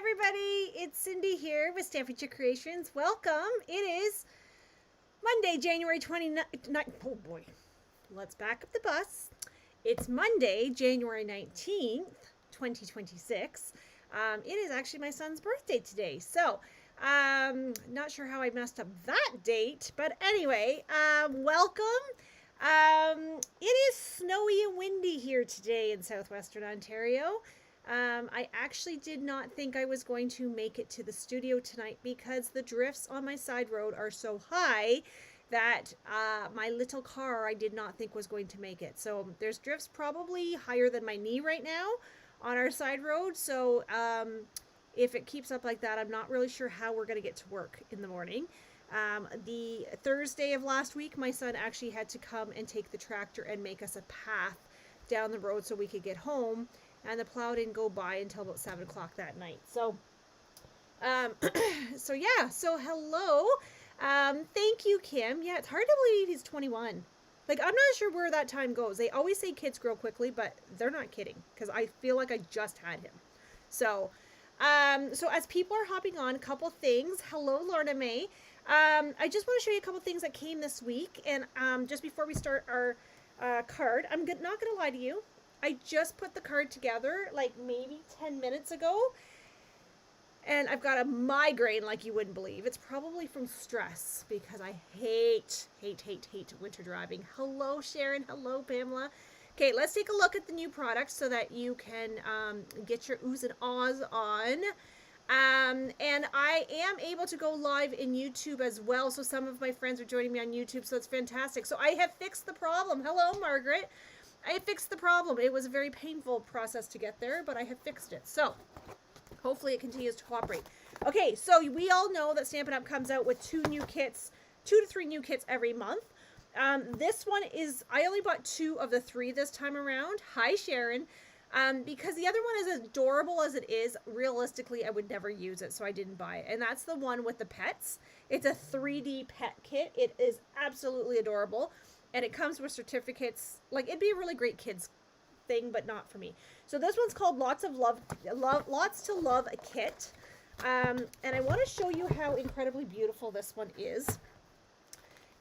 everybody, it's Cindy here with Stamping Creations. Welcome. It is Monday, January 29th. Oh boy, let's back up the bus. It's Monday, January 19th, 2026. It is actually my son's birthday today. So, not sure how I messed up that date, but anyway, welcome. It is snowy and windy here today in southwestern Ontario. I actually did not think I was going to make it to the studio tonight because the drifts on my side road are so high that my little car I did not think was going to make it. So there's drifts probably higher than my knee right now on our side road. So if it keeps up like that, I'm not really sure how we're going to get to work in the morning. The Thursday of last week, my son actually had to come and take the tractor and make us a path down the road so we could get home. And the plow didn't go by until about 7 o'clock that night. So, so hello. Thank you, Kim. Yeah, it's hard to believe he's 21. Like, I'm not sure where that time goes. They always say kids grow quickly, but they're not kidding because I feel like I just had him. So as people are hopping on, a couple things. Hello, Lorna May. I just want to show you a couple things that came this week. And just before we start our card, I'm not going to lie to you. I just put the card together like maybe 10 minutes ago. And I've got a migraine like you wouldn't believe. It's probably from stress because I hate winter driving. Hello, Sharon. Hello, Pamela. Okay, let's take a look at the new products so that you can get your oohs and ahs on. And I am able to go live in YouTube as well. So some of my friends are joining me on YouTube. So it's fantastic. So I have fixed the problem. Hello, Margaret. I fixed the problem. It was a very painful process to get there, but I have fixed it. So hopefully it continues to cooperate. Okay, so we all know that Stampin' Up! Comes out with 2 to 3 new kits every month. This one is, I only bought 2 of the 3 this time around. Hi, Sharon. Because the other one is as adorable as it is, realistically, I would never use it, so I didn't buy it. And that's the one with the pets. It's a 3D pet kit. It is absolutely adorable. And it comes with certificates. Like, it'd be a really great kids thing, but not for me. So this one's called Lots to Love a Kit. And I want to show you how incredibly beautiful this one is.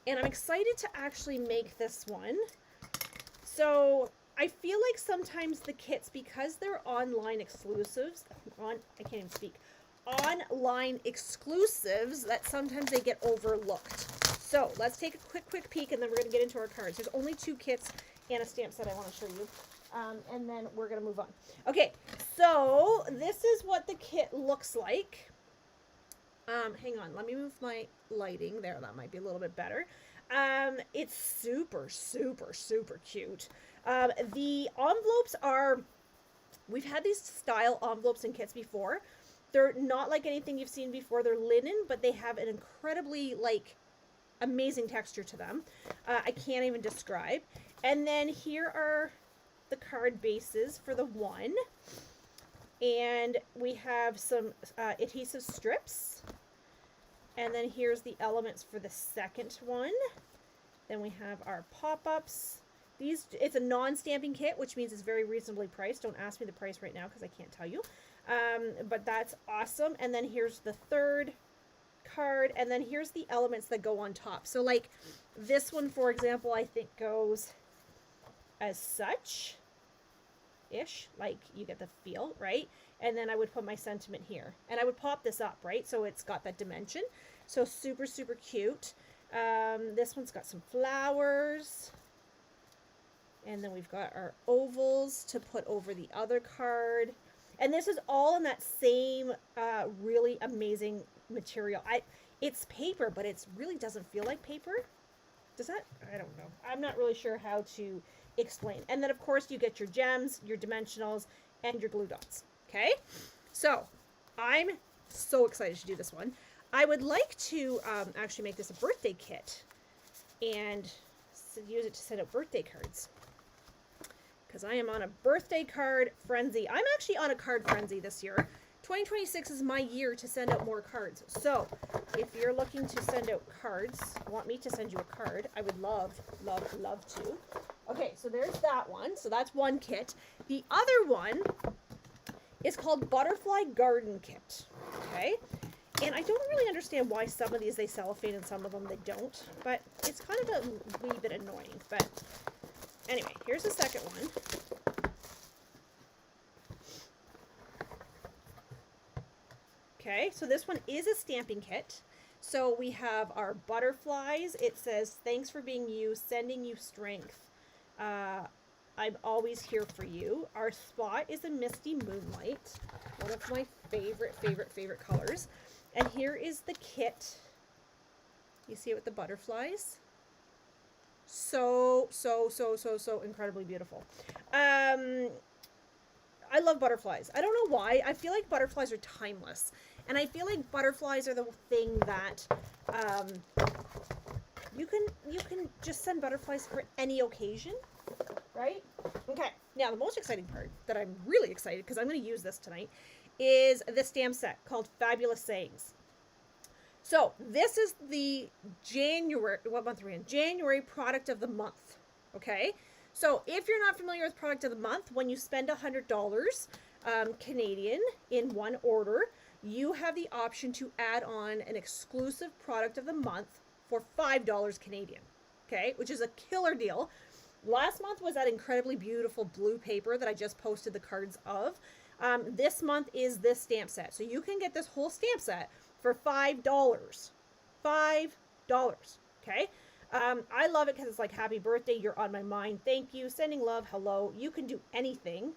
And I'm excited to actually make this one. So I feel like sometimes the kits, because they're online exclusives, I can't even speak, online exclusives, that sometimes they get overlooked. So let's take a quick peek and then we're going to get into our cards. There's only 2 kits and a stamp set I want to show you. And then we're going to move on. Okay, so this is what the kit looks like. Hang on, let me move my lighting there. That might be a little bit better. It's super cute. The envelopes are, we've had these style envelopes and kits before. They're not like anything you've seen before. They're linen, but they have an incredibly, like, amazing texture to them. I can't even describe. And then here are the card bases for the one. And we have some adhesive strips. And then here's the elements for the second one. Then we have our pop-ups. It's a non-stamping kit, which means it's very reasonably priced. Don't ask me the price right now because I can't tell you. But that's awesome. And then here's the third card, and then here's the elements that go on top. So like this one, for example, I think goes as such ish, like you get the feel, right? And then I would put my sentiment here and I would pop this up, right? So it's got that dimension. So super cute. This one's got some flowers, and then we've got our ovals to put over the other card. And this is all in that same really amazing material. It's paper, but it really doesn't feel like paper. Does that? I don't know. I'm not really sure how to explain. And then, of course, you get your gems, your dimensionals, and your glue dots. Okay? So, I'm so excited to do this one. I would like to actually make this a birthday kit and use it to send out birthday cards. Because I am on a birthday card frenzy. I'm actually on a card frenzy this year. 2026 is my year to send out more cards. So if you're looking to send out cards, want me to send you a card, I would love to. Okay, so there's that one. So that's one kit. The other one is called Butterfly Garden Kit. Okay. And I don't really understand why some of these they cellophane and some of them they don't. But it's kind of a wee bit annoying. But anyway, here's the second one. Okay, so this one is a stamping kit. So we have our butterflies. It says, thanks for being you, sending you strength. I'm always here for you. Our spot is a misty moonlight. One of my favorite colors. And here is the kit. You see it with the butterflies? So incredibly beautiful. I love butterflies. I don't know why. I feel like butterflies are timeless. And I feel like butterflies are the thing that you can just send butterflies for any occasion, right? Okay. Now, the most exciting part that I'm really excited because I'm going to use this tonight is the stamp set called Fabulous Sayings. So this is the January, what month are we in? January product of the month. Okay. So if you're not familiar with product of the month, when you spend $100 Canadian in one order, you have the option to add on an exclusive product of the month for $5 Canadian. Okay. Which is a killer deal. Last month was that incredibly beautiful blue paper that I just posted the cards of. This month is this stamp set. So you can get this whole stamp set for $5. $5. Okay. I love it because it's like, happy birthday, you're on my mind, thank you, sending love, hello. You can do anything.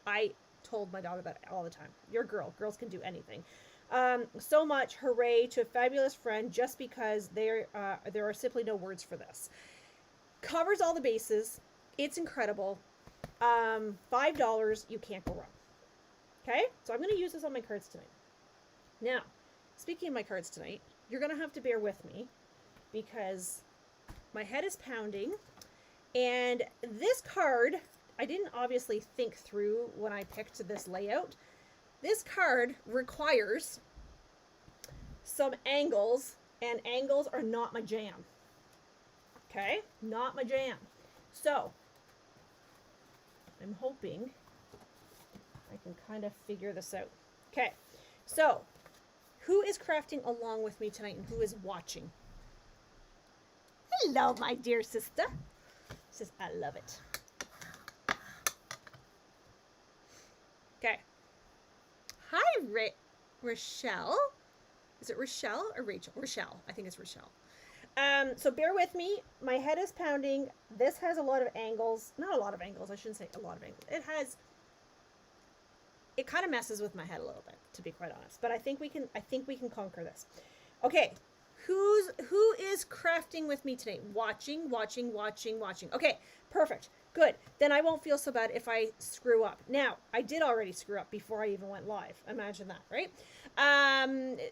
I told my daughter that all the time. You're a girl. Girls can do anything. So much hooray to a fabulous friend just because there are simply no words for this. Covers all the bases. It's incredible. $5, you can't go wrong. Okay, so I'm going to use this on my cards tonight. Now, speaking of my cards tonight, you're going to have to bear with me because my head is pounding. And this card, I didn't obviously think through when I picked this layout. This card requires some angles, and angles are not my jam. Okay, not my jam. So, I'm hoping I can kind of figure this out. Okay, so who is crafting along with me tonight and who is watching? Hello, my dear sister. Says, I love it. Okay. Hi, Rochelle. Is it Rochelle or Rachel? Rochelle. I think it's Rochelle. So bear with me. My head is pounding. This has a lot of angles. Not a lot of angles. I shouldn't say a lot of angles. It kind of messes with my head a little bit, to be quite honest. But I think we can conquer this. Okay. Who is crafting with me today? Watching. Okay, perfect. Good. Then I won't feel so bad if I screw up. Now, I did already screw up before I even went live. Imagine that, right?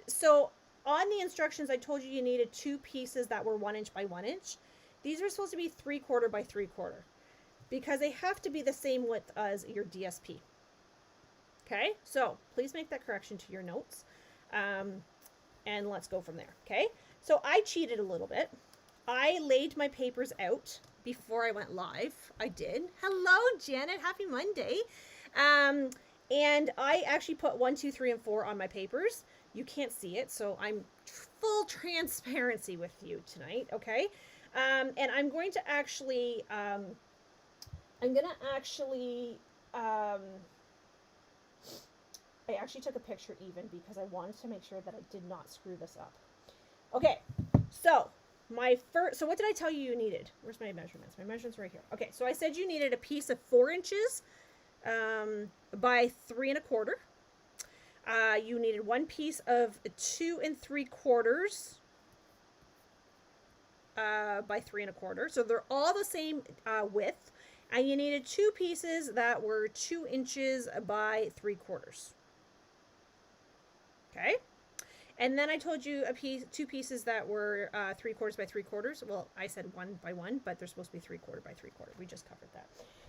So on the instructions, I told you needed 2 pieces that were 1 inch by 1 inch. These are supposed to be 3/4 by 3/4 because they have to be the same width as your DSP. Okay, so please make that correction to your notes. And let's go from there. Okay, so I cheated a little bit. I laid my papers out before I went live. I did. Hello, Janet. Happy Monday. And I actually put 1, 2, 3, and 4 on my papers. You can't see it, so I'm full transparency with you tonight. Okay, and I'm going to actually, I actually took a picture even because I wanted to make sure that I did not screw this up. Okay, so so what did I tell you needed? Where's my measurements? My measurements are right here. Okay, so I said you needed a piece of 4 inches by 3 1/4. You needed 1 piece of 2 3/4 by 3 1/4. So they're all the same width. And you needed 2 pieces that were 2 inches by 3/4. Okay. And then I told you 2 pieces that were 3/4 by 3/4. Well, I said 1 by 1, but they're supposed to be 3/4 by 3/4. We just covered that.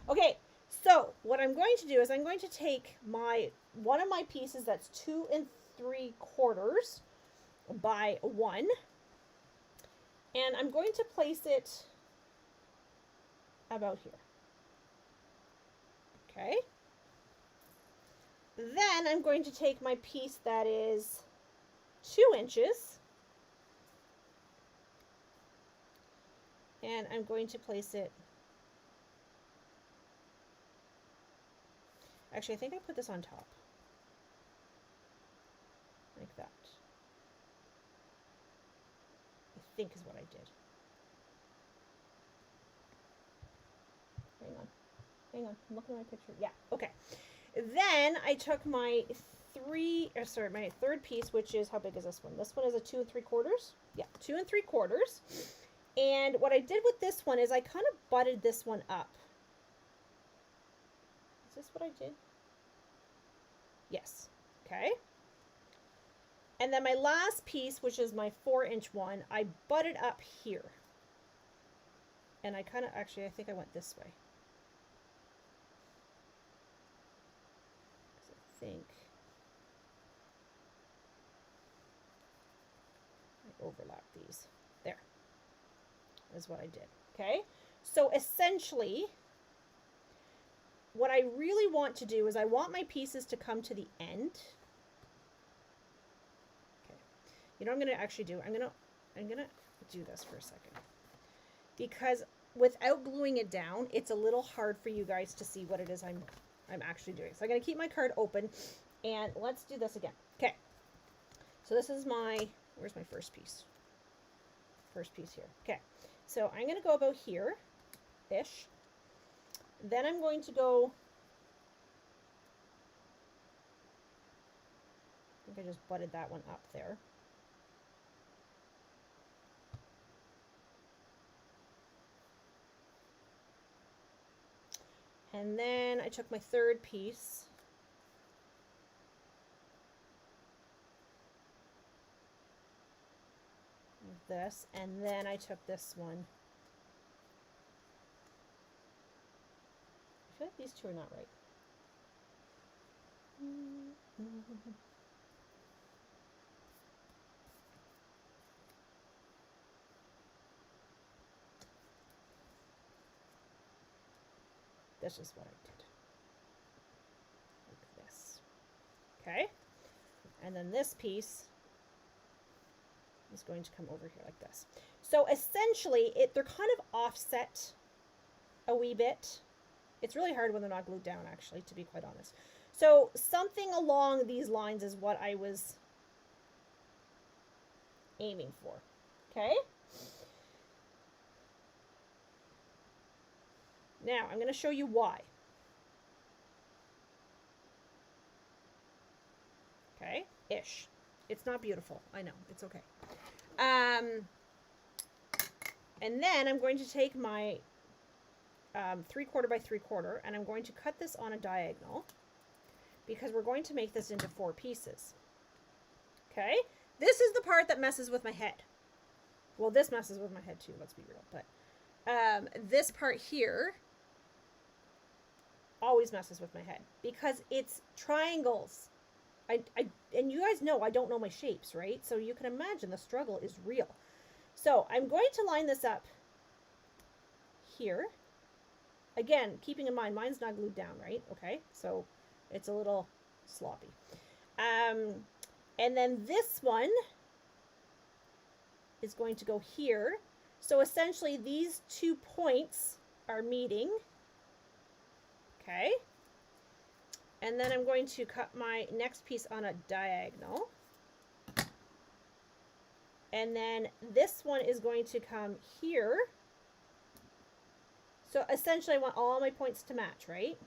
Okay. So what I'm going to do is I'm going to take one of my pieces that's 2 3/4 by 1, and I'm going to place it about here. Okay. Then I'm going to take my piece that is 2 inches, and I'm going to place it. Actually, I think I put this on top. Like that. I think is what I did. Hang on, I'm looking at my picture. Yeah, okay. Then I took my my third piece, which is, how big is this one? This one is a 2 3/4. Yeah, 2 3/4. And what I did with this one is I kind of butted this one up. Is this what I did? Yes. Okay. And then my last piece, which is my 4-inch one, I butted up here. And I kind of, actually, I think I went this way. I think I overlap these. There is what I did. Okay. So essentially, what I really want to do is I want my pieces to come to the end. Okay. You know what I'm going to actually do? I'm going to do this for a second. Because without gluing it down, it's a little hard for you guys to see what it is I'm actually doing. So I'm going to keep my card open, and let's do this again. Okay. So this is my, where's my first piece? First piece here. Okay. So I'm going to go about here-ish. Then I'm going to go, I think I just butted that one up there. And then I took my third piece. This, and then I took this one. I feel like these two are not right. This is what I did. Like this. Okay? And then this piece is going to come over here like this. So essentially, they're kind of offset a wee bit. It's really hard when they're not glued down, actually, to be quite honest. So something along these lines is what I was aiming for. Okay? Now, I'm going to show you why. Okay? Ish. It's not beautiful. I know. It's okay. And then I'm going to take my 3/4 by 3/4, and I'm going to cut this on a diagonal because we're going to make this into 4 pieces. Okay? This is the part that messes with my head. Well, this messes with my head too, let's be real. But this part here always messes with my head because it's triangles. And you guys know I don't know my shapes, right? So you can imagine the struggle is real. So I'm going to line this up here. Again, keeping in mind, mine's not glued down, right? Okay, so it's a little sloppy. And then this one is going to go here. So essentially these 2 points are meeting. Okay. And then I'm going to cut my next piece on a diagonal. And then this one is going to come here. So essentially I want all my points to match, right?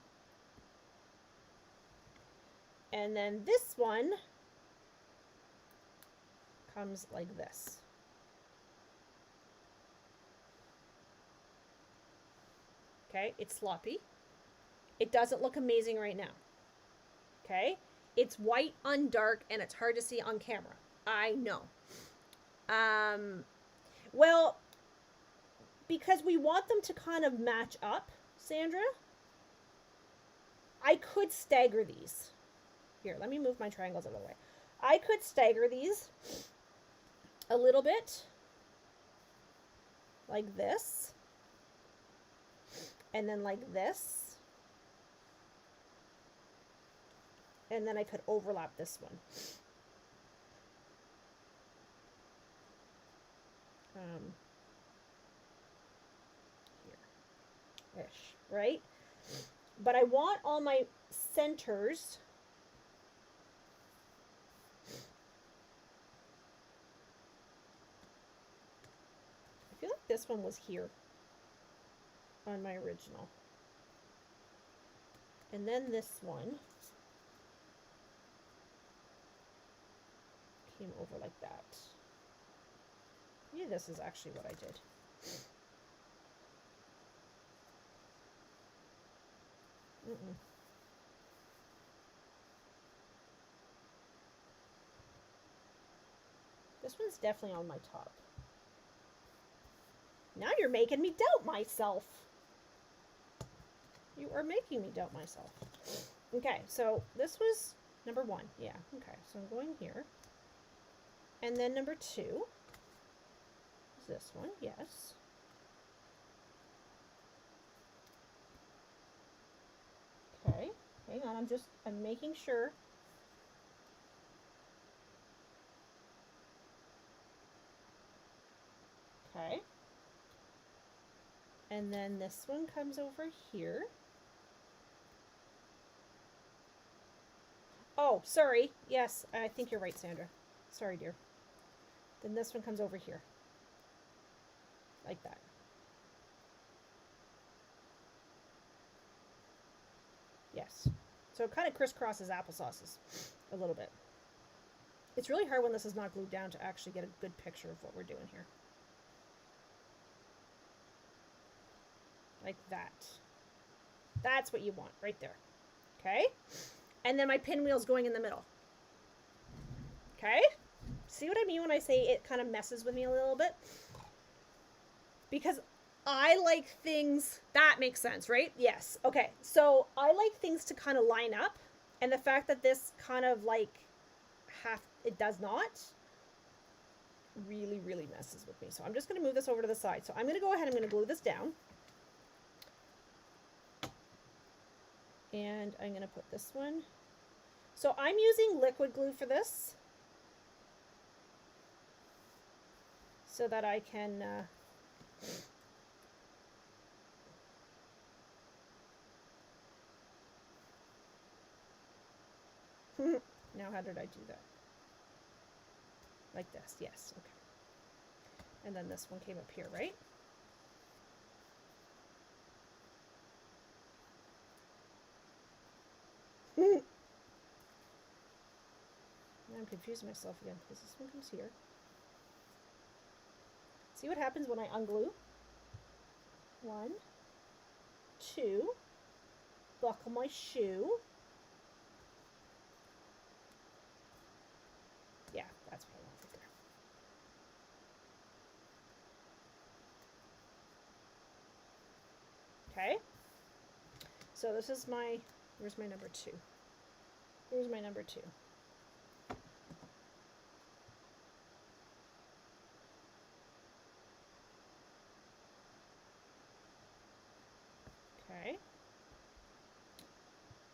And then this one comes like this. Okay, it's sloppy. It doesn't look amazing right now. Okay, it's white on dark and it's hard to see on camera. I know. Well, because we want them to kind of match up, Sandra, I could stagger these. Here, let me move my triangles out of the way. I could stagger these a little bit like this, and then like this, And then I could overlap this one. Here-ish, right? But I want all my centers I feel like this one was here on my original. And then this one came over like that. Maybe this is actually what I did. This one's definitely on my top. Now you're making me doubt myself. You are making me doubt myself. Okay, so this was number 1. Yeah, okay. So I'm going here. And then number 2 is this one. Yes. Okay, hang on. I'm making sure. Okay. And then this one comes over here. Oh, sorry. Yes, I think you're right, Sandra. Sorry, dear. Then this one comes over here. Like that. Yes. So it kind of crisscrosses applesauces a little bit. It's really hard when this is not glued down to actually get a good picture of what we're doing here. Like that. That's what you want right there. Okay? And then my pinwheel's going in the middle. Okay? See what I mean when I say it kind of messes with me a little bit? Because I like things... That makes sense, right? Yes. Okay. So I like things to kind of line up. And the fact that this kind of like it does not really, really messes with me. So I'm just going to move this over to the side. So I'm going to go ahead and I'm going to glue this down. And I'm going to put this one. So I'm using liquid glue for this. So that I can... Now how did I do that? Like this, yes, okay. And then this one came up here, right? I'm confusing myself again because this one comes here. See what happens when I unglue? 1, 2, buckle my shoe. Yeah, that's what I want right there. Okay. So this is my, where's my number 2? Here's my number 2. Okay.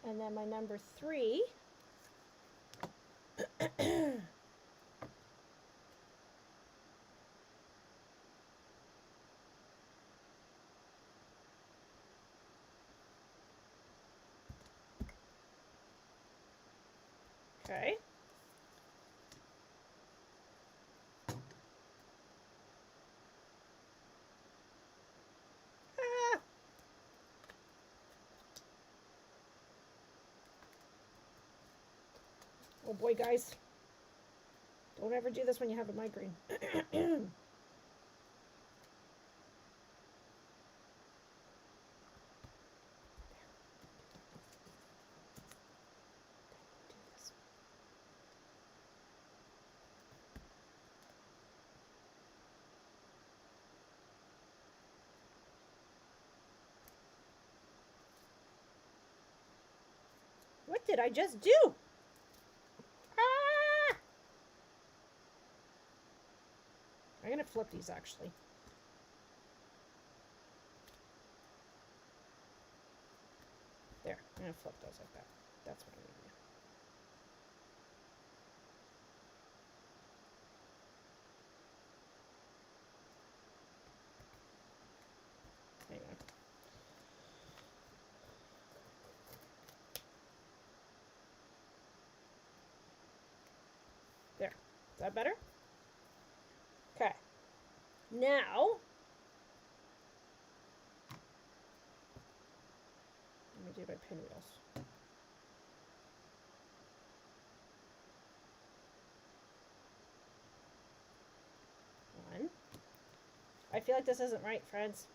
And then my number 3. Okay. Ah. Oh boy, guys. Don't ever do this when you have a migraine. What did I just do? Ah! I'm going to flip these actually. There, I'm going to flip those like that. That's what I'm going to do. Is that better? Okay. Now, let me do my pinwheels. One. I feel like this isn't right, friends.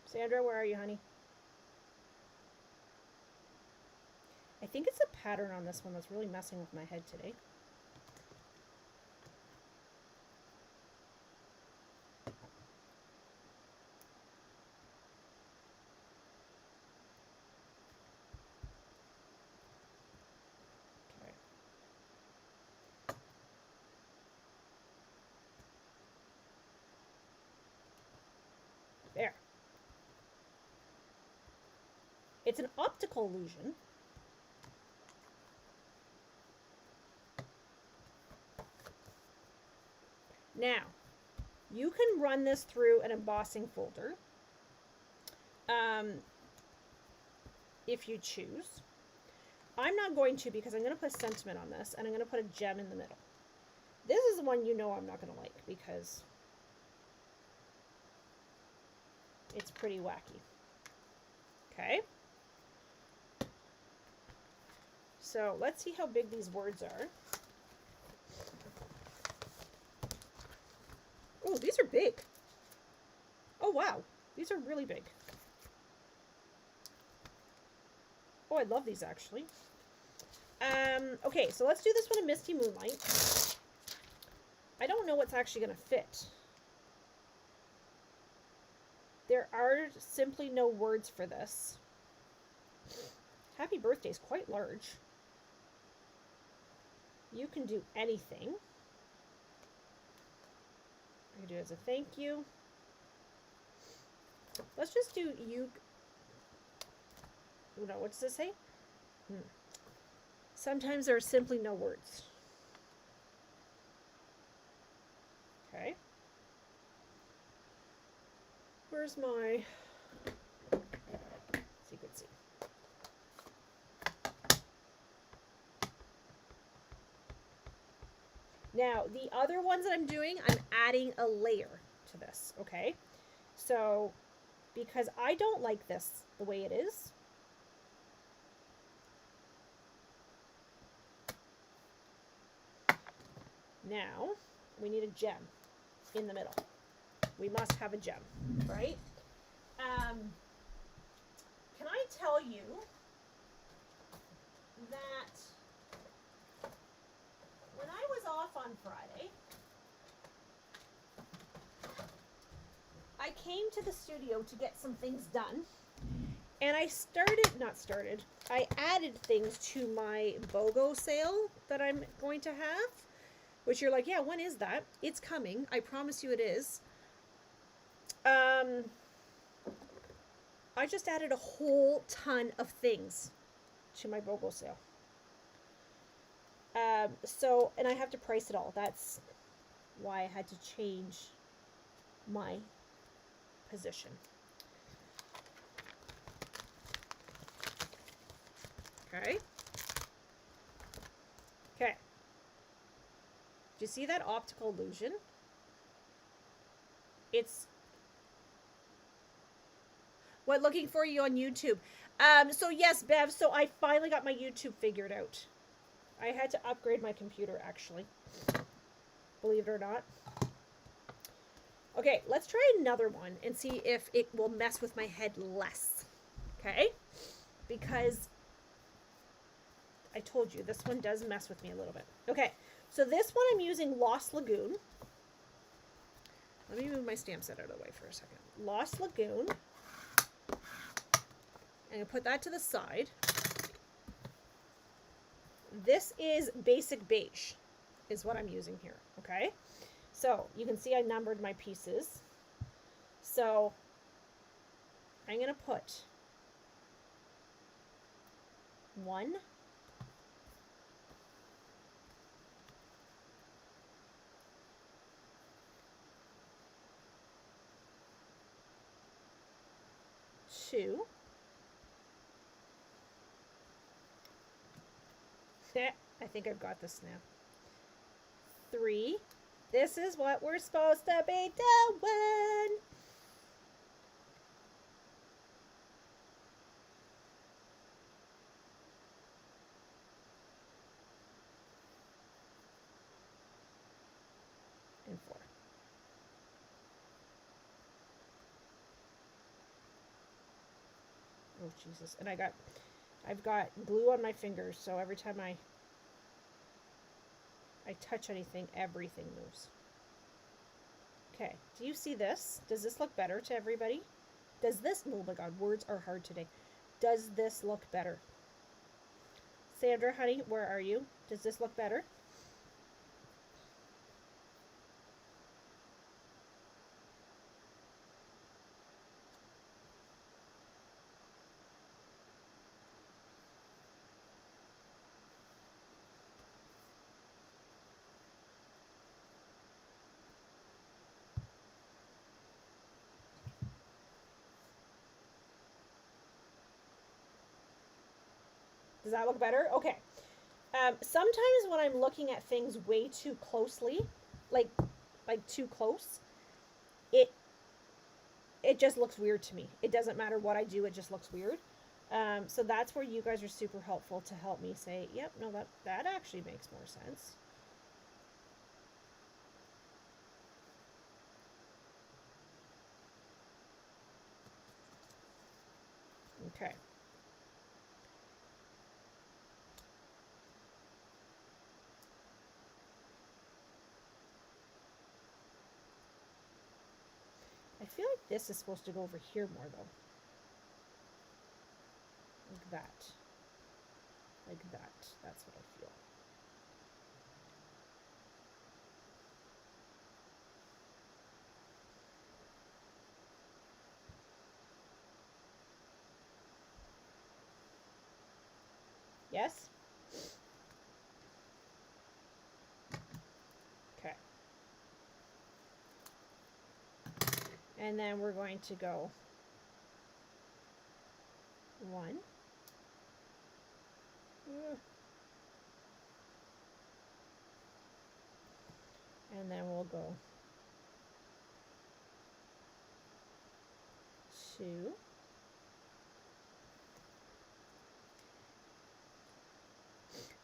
Sandra, where are you, honey? I think it's a pattern on this one that's really messing with my head today. Okay. There. It's an optical illusion. Now, you can run this through an embossing folder if you choose. I'm not going to because I'm going to put sentiment on this and I'm going to put a gem in the middle. This is the one you know I'm not going to like because it's pretty wacky. Okay. So let's see how big these words are. Oh, these are big. Oh, wow. These are really big. Oh, I love these actually. Okay, so let's do this one in Misty Moonlight. I don't know what's actually going to fit. There are simply no words for this. Happy birthday is quite large. You can do anything. I can do it as a thank you. Let's just do you. No, what does it say? Sometimes there are simply no words. Okay. Where's my secret seed? Now, the other ones that I'm doing, I'm adding a layer to this, okay? So, because I don't like this the way it is, now we need a gem in the middle. We must have a gem, right? Can I tell you that when I was off on Friday, I came to the studio to get some things done, and I I added things to my BOGO sale that I'm going to have, which you're like, yeah, when is that? It's coming. I promise you it is. I just added a whole ton of things to my BOGO sale. So, and I have to price it all. That's why I had to change my position. Okay. Okay. Do you see that optical illusion? It's what looking for you on YouTube. So yes, Bev, so I finally got my YouTube figured out. I had to upgrade my computer, actually. Believe it or not. Okay, let's try another one and see if it will mess with my head less. Okay? Because I told you, this one does mess with me a little bit. Okay, so this one I'm using Lost Lagoon. Let me move my stamp set out of the way for a second. Lost Lagoon. I'm going to put that to the side. This is Basic Beige, is what I'm using here, okay? So, you can see I numbered my pieces. So, I'm going to put 1, 2, I think I've got this now. 3. This is what we're supposed to be doing. And 4. Oh, Jesus. And I've got glue on my fingers, so every time I touch anything, everything moves. Okay, do you see this? Does this look better to everybody? Does this, oh my God, words are hard today. Does this look better? Sandra, honey, where are you? Does this look better? Does that look better? Okay. Sometimes when I'm looking at things way too closely, like too close, it just looks weird to me. It doesn't matter what I do, it just looks weird. So that's where you guys are super helpful to help me say, yep, no, that actually makes more sense. Okay. I feel like this is supposed to go over here more, though. Like that. Like that. That's what I feel. Yes? Okay. And then we're going to go 1. And then we'll go 2.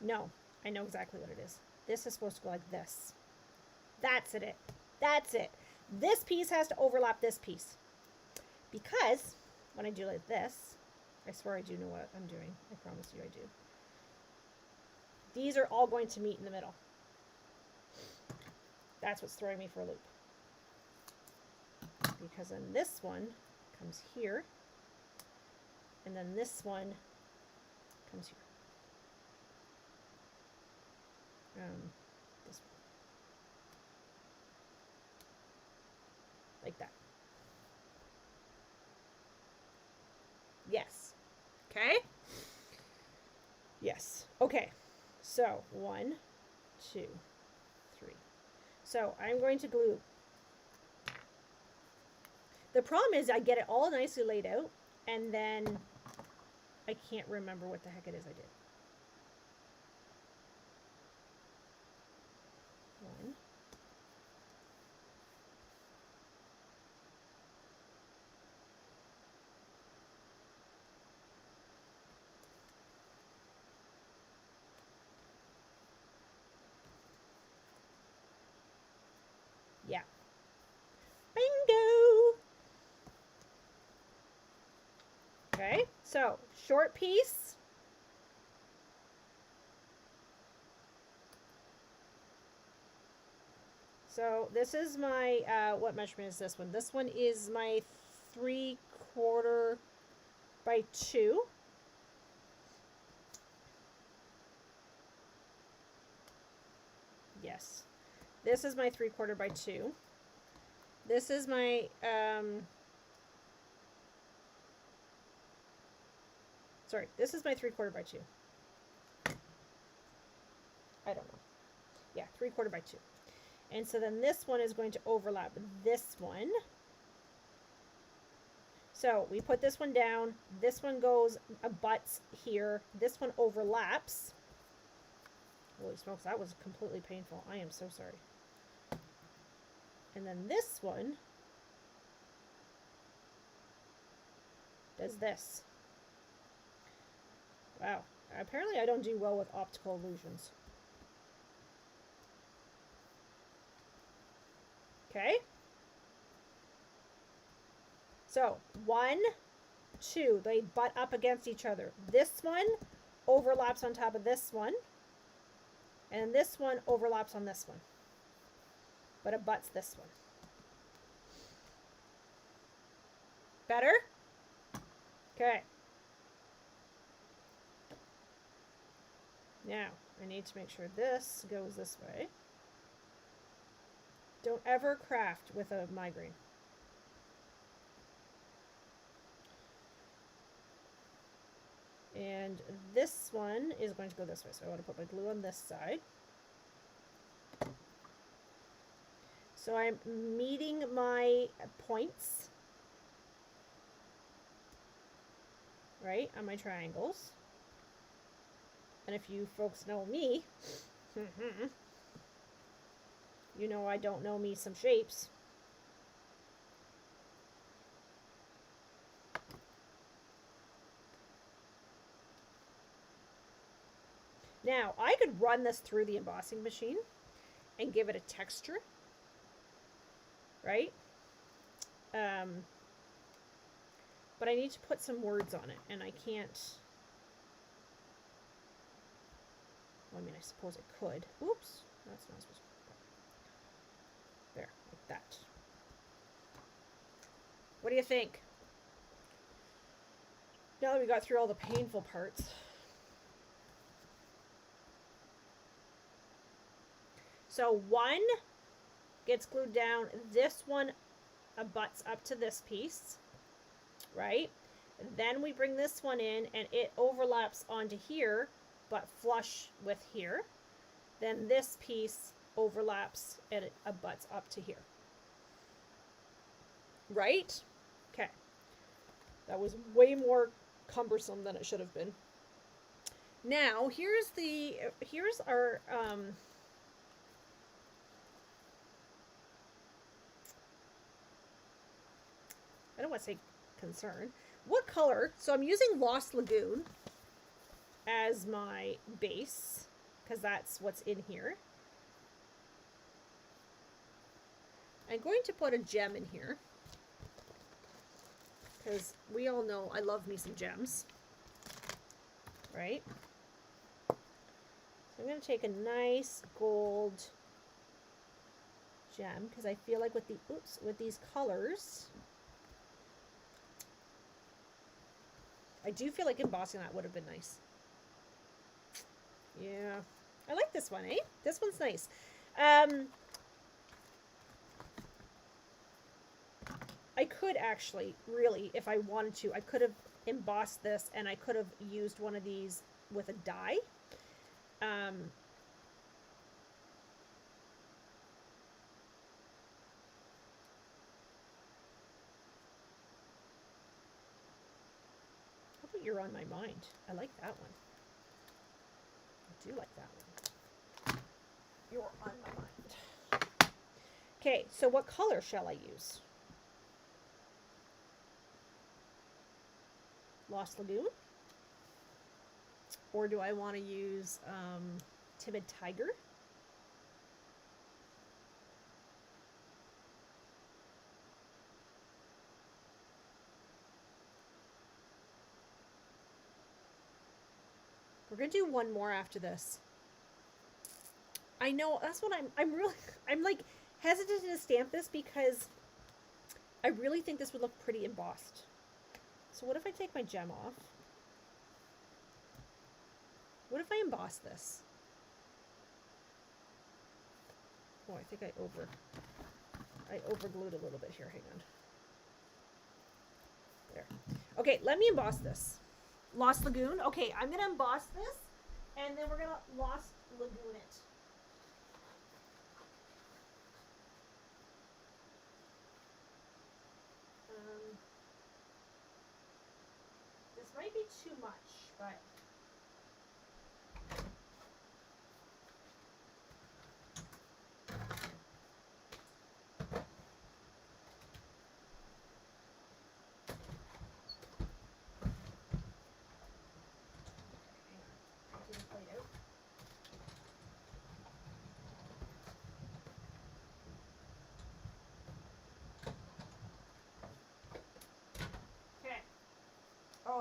No, I know exactly what it is. This is supposed to go like this. That's it. That's it. This piece has to overlap this piece. Because when I do like this, I swear I do know what I'm doing. I promise you I do. These are all going to meet in the middle. That's what's throwing me for a loop. Because then this one comes here. And then this one comes here. This one. Like that. Yes. Okay? Yes. Okay. So 1, 2, 3. So I'm going to glue. The problem is I get it all nicely laid out, and then I can't remember what the heck it is I did. 1. Yeah. Bingo! Okay, so short piece. So this is my, what measurement is this one? This one is my 3/4 by 2. Yes. This is my 3/4 by 2. This is my, sorry, this is my 3/4 by 2. I don't know. Yeah, 3/4 by 2. And so then this one is going to overlap this one. So we put this one down. This one goes, butts here. This one overlaps. Holy smokes, that was completely painful. I am so sorry. And then this one does this. Wow. Apparently I don't do well with optical illusions. Okay. So, 1, 2, they butt up against each other. This one overlaps on top of this one. And this one overlaps on this one. But it butts this one. Better? Okay. Now, I need to make sure this goes this way. Don't ever craft with a migraine. And this one is going to go this way. So I want to put my glue on this side. So I'm meeting my points, right, on my triangles. And if you folks know me, you know I don't know me some shapes. Now, I could run this through the embossing machine and give it a texture, right? But I need to put some words on it, and I can't. Well, I mean, I suppose I could. Oops, that's not supposed to. There, like that. What do you think? Now that we got through all the painful parts. So 1 gets glued down. This one abuts up to this piece, right? Then we bring this one in and it overlaps onto here, but flush with here. Then this piece overlaps and it abuts up to here. Right? Okay. That was way more cumbersome than it should have been. Now, here's our I don't want to say concern. What color? So I'm using Lost Lagoon as my base because that's what's in here. I'm going to put a gem in here because we all know I love me some gems, right? So I'm going to take a nice gold gem because I feel like with these colors, I do feel like embossing that would have been nice. Yeah. I like this one, eh? This one's nice. I could actually, really, if I wanted to, I could have embossed this and I could have used one of these with a die. How about You're on My Mind? I like that one. I do like that one. You're on my mind. Okay, so what color shall I use? Lost Lagoon? Or do I want to use Timid Tiger? We're gonna do one more after this. I know, that's what I'm like hesitant to stamp this because I really think this would look pretty embossed. So what if I take my gem off? What if I emboss this? Oh, I think I overglued a little bit here. Hang on. There. Okay, let me emboss this. Lost Lagoon. Okay, I'm gonna emboss this, and then we're gonna Lost Lagoon it. This might be too much, but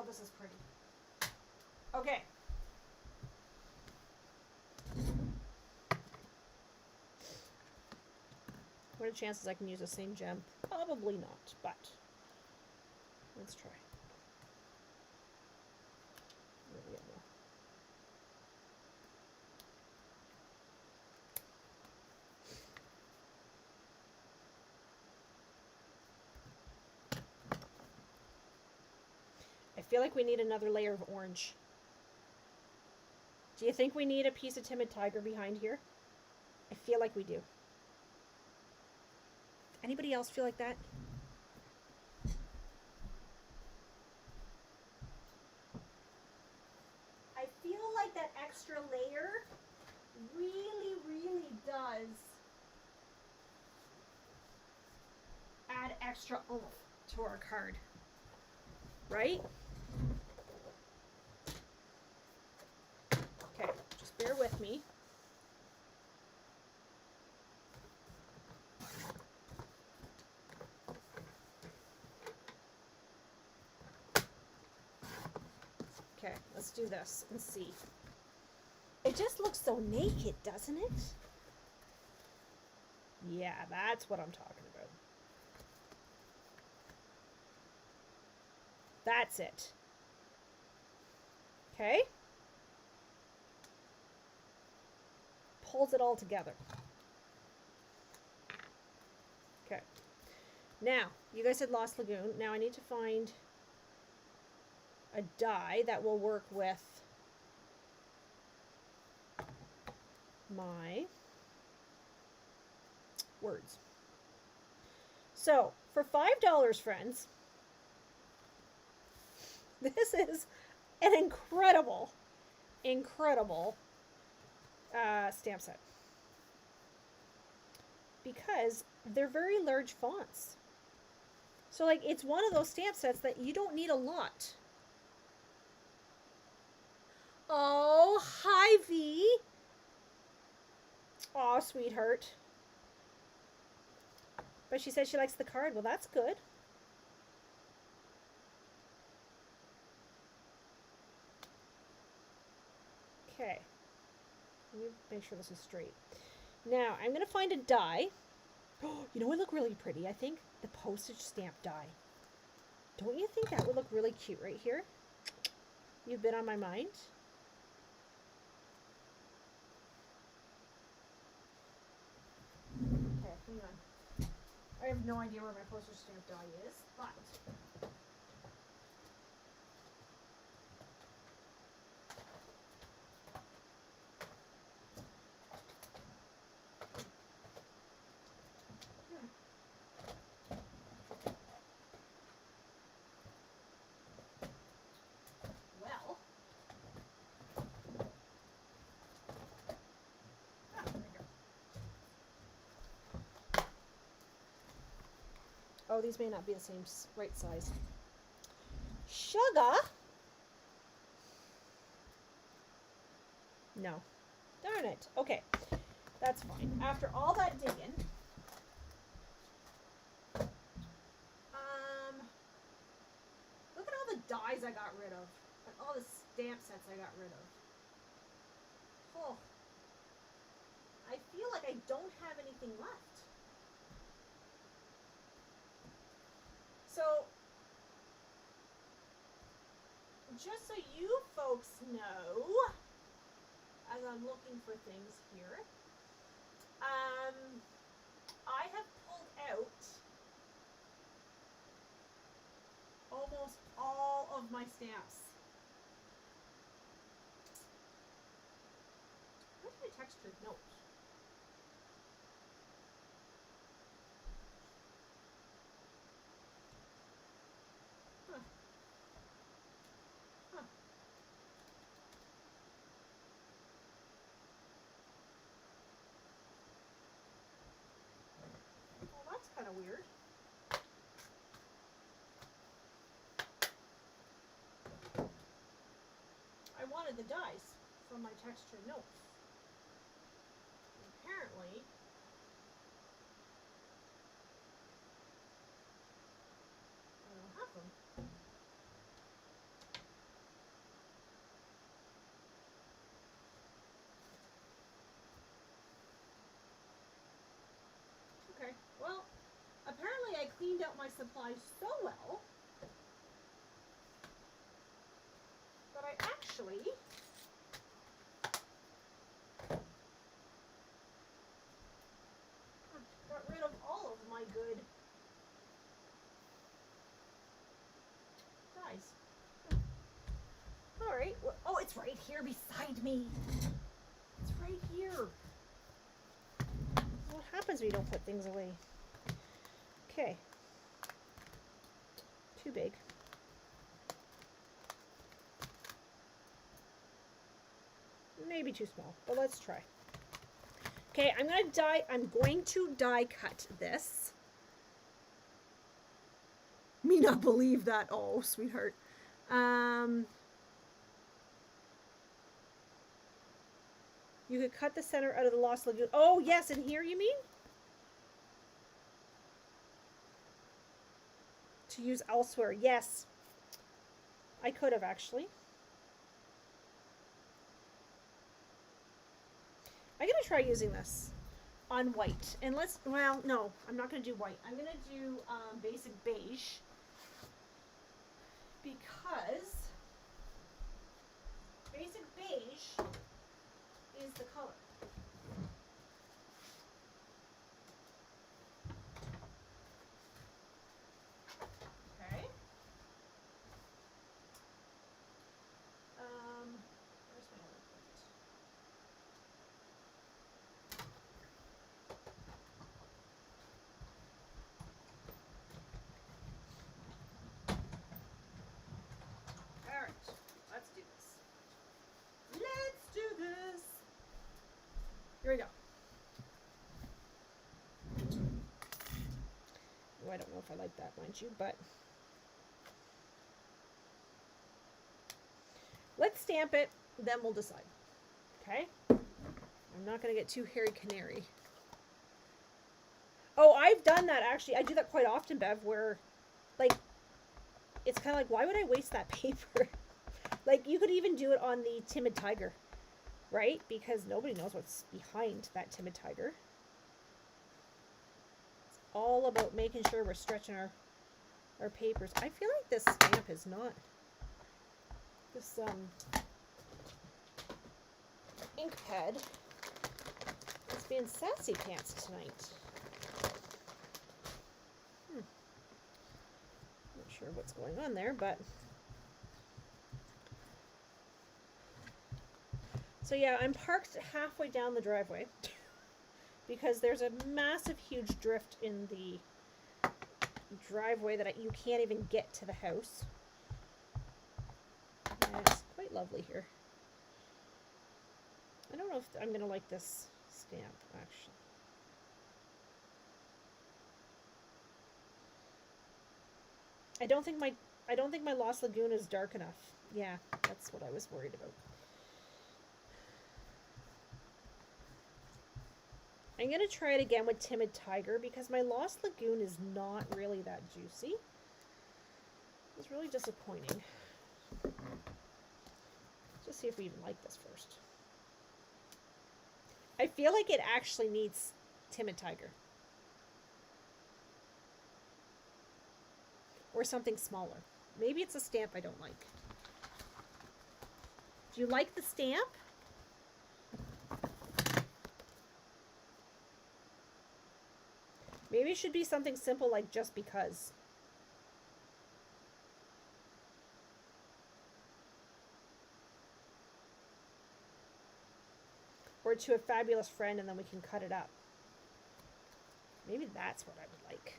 God, this is pretty. Okay. What are the chances I can use the same gem? Probably not, but let's try. There we go. I feel like we need another layer of orange. Do you think we need a piece of Timid Tiger behind here? I feel like we do. Anybody else feel like that? I feel like that extra layer really, really does add extra oomph to our card. Right? Okay, just bear with me. Okay, let's do this and see. It just looks so naked, doesn't it? Yeah, that's what I'm talking about. That's it. Okay? Pulls it all together. Okay. Now, you guys said Lost Lagoon. Now I need to find a die that will work with my words. So, for $5, friends, this is an incredible, incredible stamp set. Because they're very large fonts. So, like, it's one of those stamp sets that you don't need a lot. Oh, hi, V. Aw, sweetheart. But she says she likes the card. Well, that's good. Okay. Let me make sure this is straight. Now, I'm going to find a die. Oh, you know what would look really pretty, I think? The postage stamp die. Don't you think that would look really cute right here? You've been on my mind. Okay, hang on. I have no idea where my postage stamp die is, but... Well... Oh, these may not be the same right size. Sugar? No. Darn it. Okay. That's fine. After all that digging, look at all the dies I got rid of. And all the stamp sets I got rid of. Oh. I feel like I don't have anything left. So, just so you folks know, as I'm looking for things here, I have pulled out almost all of my stamps. Where's my textured note? Huh. Huh. Well, that's kind of weird. I wanted the dice from my textured notes. Apparently, I don't have them. my supplies so well that I actually got rid of all of my good dyes. All right. Well, oh, it's right here beside me. It's right here. What happens when you don't put things away? Okay. Too big. Maybe too small, but let's try. Okay, I'm going to die cut this. Me not believe that. Oh, sweetheart. You could cut the center out of the Lost Lagoon. Oh, yes, and here you mean? To use elsewhere. Yes. I could have actually. I'm going to try using this on white. And well, no, I'm not going to do white. I'm going to do basic beige. Because basic beige is the color. Okay. Where's my other plate? All right, let's do this. Let's do this. Here we go. Oh, I don't know if I like that, mind you, but let's stamp it, then we'll decide. Okay? I'm not going to get too hairy canary. Oh, I've done that actually. I do that quite often, Bev, where like it's kind of like, why would I waste that paper? Like you could even do it on the Timid Tiger, right? Because nobody knows what's behind that Timid Tiger. It's all about making sure we're stretching our papers. I feel like this stamp is not this ink pad. It's being sassy pants tonight. Not sure what's going on there, but so yeah, I'm parked halfway down the driveway because there's a massive, huge drift in the driveway that you can't even get to the house. And it's quite lovely here. I don't know if I'm gonna like this stamp actually. I don't think my Lost Lagoon is dark enough. Yeah, that's what I was worried about. I'm going to try it again with Timid Tiger because my Lost Lagoon is not really that juicy. It's really disappointing. Let's just see if we even like this first. I feel like it actually needs Timid Tiger. Or something smaller. Maybe it's a stamp I don't like. Do you like the stamp? Maybe it should be something simple like Just Because. Or To a Fabulous Friend, and then we can cut it up. Maybe that's what I would like.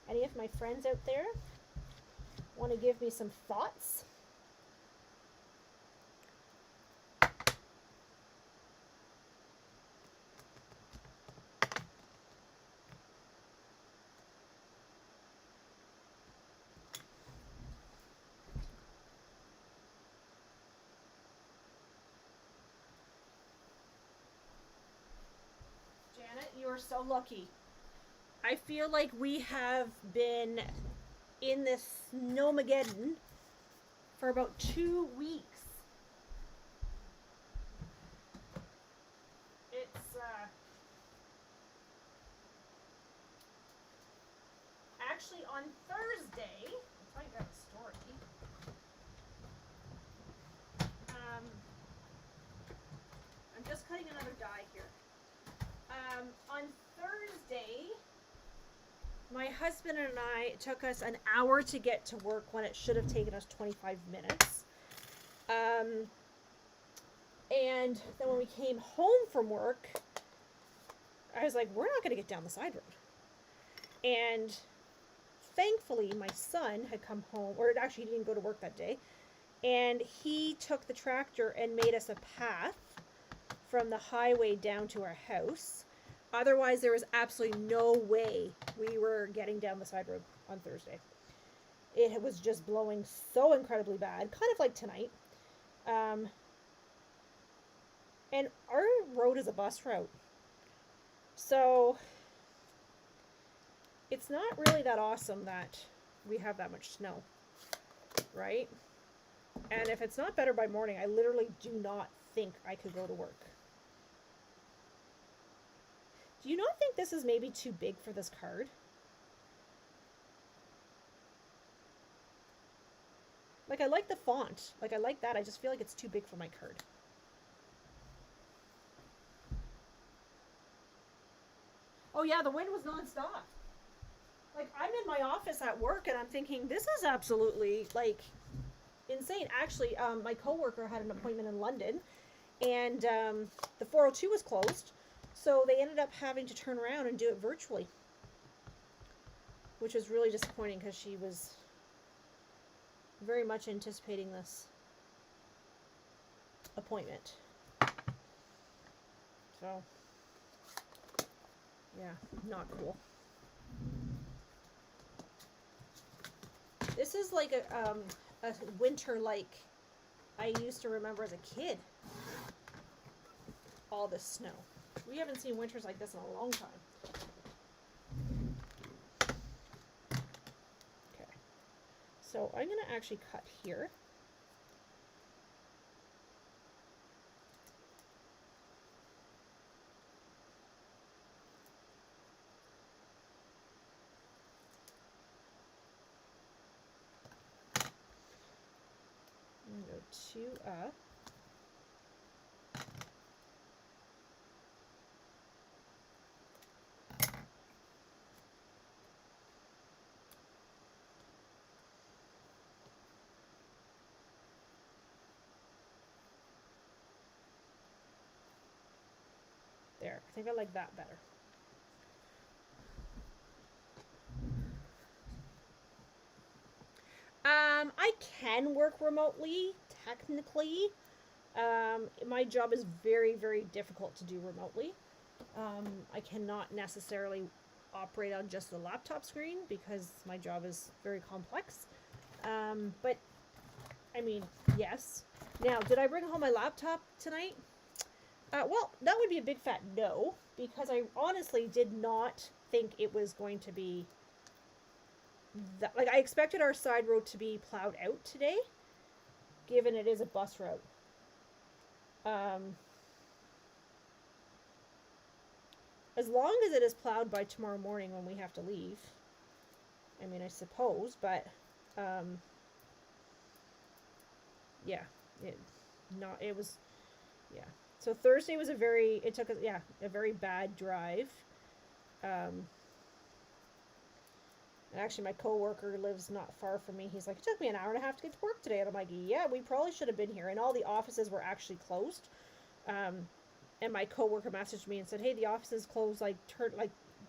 Any of my friends out there want to give me some thoughts? Janet, you are so lucky. I feel like we have been in this snowmageddon for about 2 weeks. It's actually on Thursday, I'll tell you guys a story. I'm just cutting another die here. On Thursday, my husband and I, it took us an hour to get to work when it should have taken us 25 minutes. And then when we came home from work, I was like, we're not going to get down the side road. And thankfully, my son had come home, or actually he didn't go to work that day, and he took the tractor and made us a path from the highway down to our house. Otherwise, there was absolutely no way we were getting down the side road on Thursday. It was just blowing so incredibly bad, kind of like tonight. And our road is a bus route. So it's not really that awesome that we have that much snow, right? And if it's not better by morning, I literally do not think I could go to work. Do you not think this is maybe too big for this card? Like, I like the font. Like, I like that. I just feel like it's too big for my card. Oh yeah, the wind was nonstop. Like, I'm in my office at work and I'm thinking, this is absolutely, like, insane. Actually, my coworker had an appointment in London and the 402 was closed. So they ended up having to turn around and do it virtually, which was really disappointing because she was very much anticipating this appointment. So, yeah, not cool. This is like a winter like I used to remember as a kid. All this snow. We haven't seen winters like this in a long time. Okay. So I'm going to actually cut here. I'm going to go 2 up. There, I think I like that better. I can work remotely, technically. My job is very, very difficult to do remotely. I cannot necessarily operate on just the laptop screen because my job is very complex. But, I mean, yes. Now, did I bring home my laptop tonight? Well, that would be a big fat no, because I honestly did not think it was going to be that. Like, I expected our side road to be plowed out today, given it is a bus route. As long as it is plowed by tomorrow morning when we have to leave. I mean, I suppose, but, yeah, it was, yeah. So Thursday was it took us, yeah, a very bad drive. Actually, my coworker lives not far from me. He's like, it took me an hour and a half to get to work today. And I'm like, yeah, we probably should have been here. And all the offices were actually closed. And my coworker messaged me and said, hey, the office is closed. Like,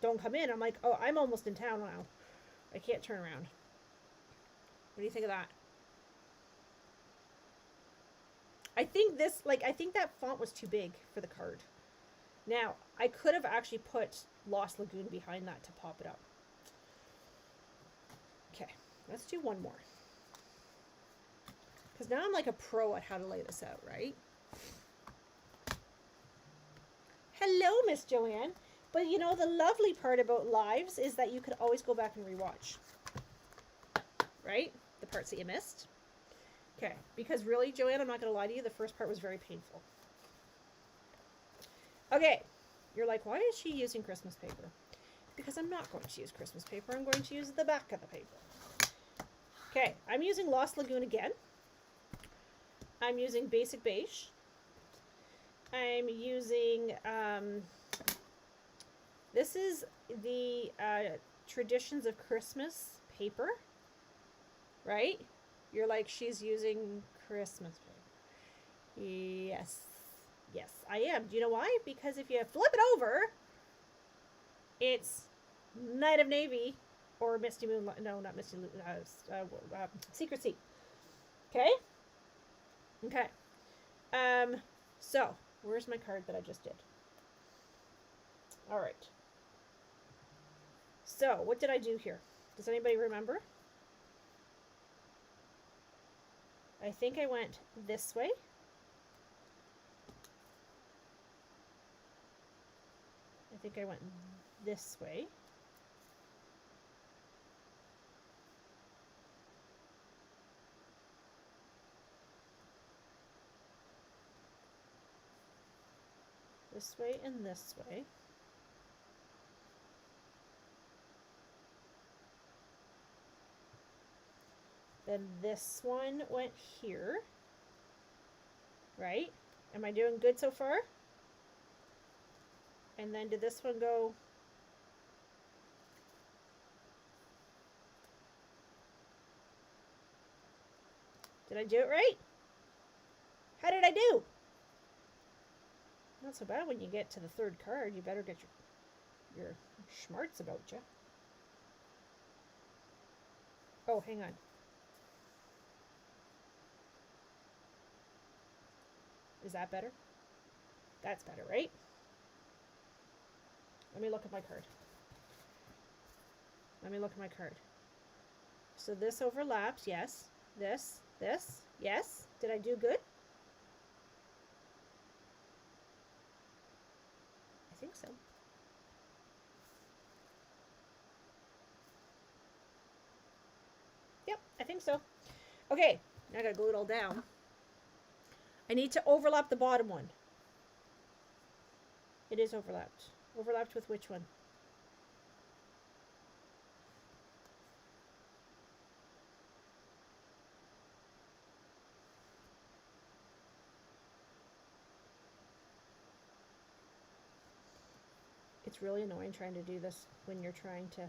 don't come in. I'm like, oh, I'm almost in town now. I can't turn around. What do you think of that? I think that font was too big for the card. Now, I could have actually put Lost Lagoon behind that to pop it up. Okay, let's do one more. Because now I'm like a pro at how to lay this out, right? Hello, Miss Joanne. But you know, the lovely part about lives is that you could always go back and rewatch. Right? The parts that you missed. Okay, because really, Joanne, I'm not going to lie to you, the first part was very painful. Okay, you're like, why is she using Christmas paper? because I'm not going to use Christmas paper. I'm going to use the back of the paper. Okay, I'm using Lost Lagoon again. I'm using Basic Beige. I'm using, this is the Traditions of Christmas paper, right? You're like, she's using Christmas paper. Yes. Yes, I am. Do you know why? Because if you flip it over, it's Night of Navy or Misty Moonlight. No, not Misty. Secret Sea. Okay. Okay. So where's my card that I just did? All right. So what did I do here? Does anybody remember? I think I went this way. I think I went this way. This way and this way. Then this one went here. Right? Am I doing good so far? And then did this one go? Did I do it right? How did I do? Not so bad when you get to the third card. You better get your schmarts about you. Oh, hang on. Is that better? That's better, right? Let me look at my card. Let me look at my card. So this overlaps, yes. This, yes. Did I do good? I think so. Yep, I think so. Okay, now I gotta glue it all down. I need to overlap the bottom one. It is overlapped. Overlapped with which one? It's really annoying trying to do this when you're trying to...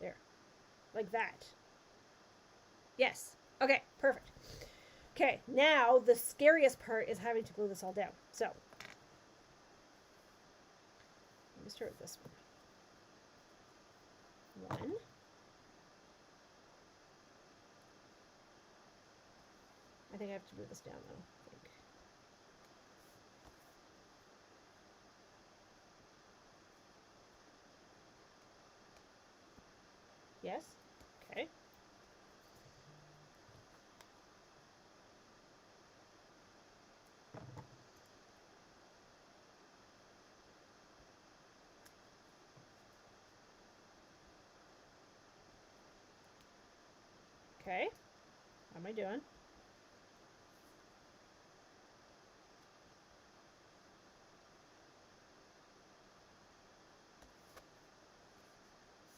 There. Like that. Yes. Okay, perfect. Okay, now the scariest part is having to glue this all down. So, let me start with this one. One. I think I have to glue this down though. Yes? Okay. Okay. How am I doing?